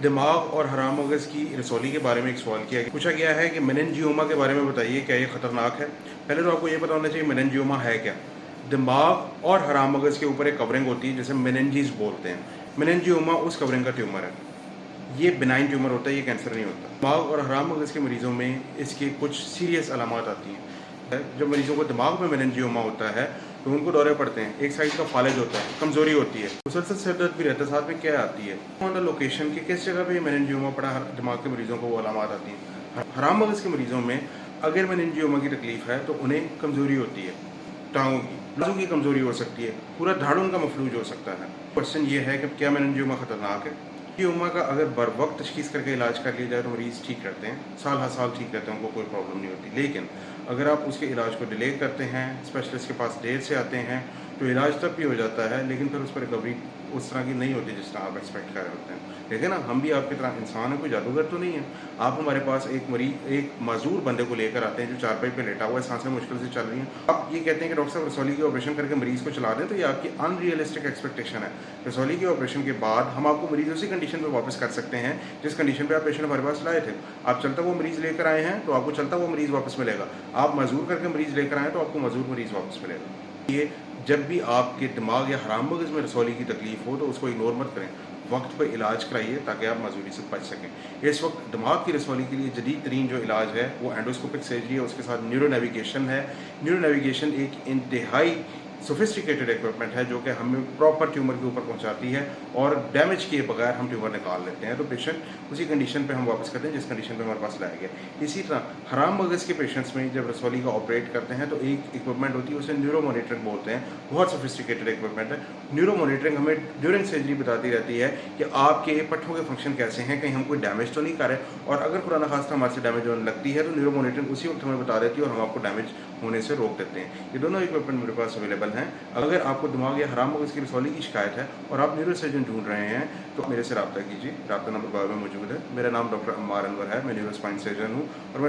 दिमाग और हराम मगज़ की रसौली के बारे में एक सवाल किया गया। पूछा गया है कि मेनिंजियोमा के बारे में बताइए, क्या ये ख़तरनाक है? पहले तो आपको ये पता होना चाहिए मेनिंजियोमा है क्या? दिमाग और हराम मगज़ के ऊपर एक कवरिंग होती है जिसे मेनिंजेस बोलते हैं। मेनिंजियोमा उस कवरिंग का ट्यूमर है। ये बिनाइन ट्यूमर होता है, ये कैंसर नहीं होता। दिमाग और हराम मगज़ के मरीज़ों में इसकी कुछ सीरियस अलामत आती हैं। जब मरीज़ों को दिमाग में मेनिंजियोमा होता है तो उनको दौरे पड़ते हैं, एक साइड का फालिज होता है, कमज़ोरी होती है, मुसलसल सिर दर्द भी रहता है, साथ में क्या आती है ऑन द लोकेशन की किस जगह पे मेनिंजियोमा पड़ा दिमाग के मरीज़ों को वो अलामत आती हैं। हराम मगज़ के मरीज़ों में अगर मेनिंजियोमा की तकलीफ़ है तो उन्हें कमज़ोरी होती है, टाँगों की, बाजू की कमज़ोरी हो सकती है, पूरा धाड़ उनका मफलूज हो सकता है। क्वेश्चन ये है कि क्या मेनिंजियोमा ख़तरनाक है? मेनिंजियोमा का अगर बर वक्त तशख़ीस करके इलाज कर लिया जाए तो मरीज़ ठीक रहते हैं, साल हर साल ठीक रहते हैं, उनको कोई प्रॉब्लम नहीं होती। लेकिन अगर आप उसके इलाज को डिले करते हैं, स्पेशलिस्ट के पास देर से आते हैं, तो इलाज तब भी हो जाता है लेकिन फिर उस पर रिकवरी उस तरह की नहीं होती जिस तरह आप एक्सपेक्ट कर रहे होते हैं। देखिए ना, हम भी आपकी तरह इंसान है, कोई जादूगर तो नहीं है। आप हमारे पास एक माजूर बंदे को लेकर आते हैं जो चारपाई पे लेटा हुआ है, सांसें मुश्किल से चल रही हैं। आप ये कहते हैं कि डॉक्टर साहब रसौली की ऑपरेशन करके मरीज़ को चला दें, तो ये आपकी अनरियलिस्टिक एक्सपेक्टेशन है। रसौली के ऑपरेशन के बाद हम आपको मरीज़ उसी कंडीशन में वापस कर सकते हैं जिस कंडीशन पे आप पेशेंट हमारे पास लाए थे। आप चलता हुआ मरीज़ लेकर आए हैं तो आपको चलता हुआ मरीज़ वापस मिलेगा। आप मजूर करके मरीज़ लेकर आएँ तो आपको मजूर मरीज़ वापस मिलेगा। ये जब भी आपके दिमाग या हराम मगज़ में रसौली की तकलीफ़ हो तो उसको इग्नोर मत करें, वक्त पे इलाज कराइए ताकि आप मजूरी से बच सकें। इस वक्त दिमाग की रसौली के लिए जदीद तरीन जो इलाज है वो एंडोस्कोपिक सर्जरी है, उसके साथ न्यूरो नेविगेशन है। न्यूरो नेविगेशन एक इंतहाई सोफिस्टिकेटेड इक्विपमेंट है जो कि हमें प्रॉपर ट्यूमर के ऊपर पहुंचाती है और डैमेज किए बगैर हम ट्यूमर निकाल लेते हैं, तो पेशेंट उसी कंडीशन पे हम वापस करते हैं जिस कंडीशन पे हमारे पास लाया गया। इसी तरह हराम मगज़ के पेशेंट्स में जब रसौली का ऑपरेट करते हैं तो एक इक्विपमेंट होती है, उसे न्यूरो मॉनिटरिंग बोलते हैं, बहुत सोफिस्टिकेटेड इक्विपमेंट है। न्यूरो मॉनिटरिंग हमें ड्यूरिंग सर्जरी बताती रहती है कि आपके पट्ठों के फंक्शन कैसे हैं, कहीं हम कोई डैमेज तो नहीं कर रहे, और अगर खुदा न खास्ता हमारे से डैमेज होने लगती है तो न्यूरो मॉनिटरिंग उसी वक्त हमें बता देती है और हम आपको डैमेज होने से रोक देते हैं। ये दोनों इक्विपमेंट मेरे पास अवेलेबल हैं। अगर आपको दिमाग या हराम मगज़ की रसौली की शिकायत है और आप न्यूरो सर्जन ढूंढ रहे हैं तो मेरे से रब्ता कीजिए। रब्ता नंबर बायो में मौजूद है। मेरा नाम डॉक्टर अम्मार अनवर है, मैं न्यूरो स्पाइन सर्जन हूँ और मैं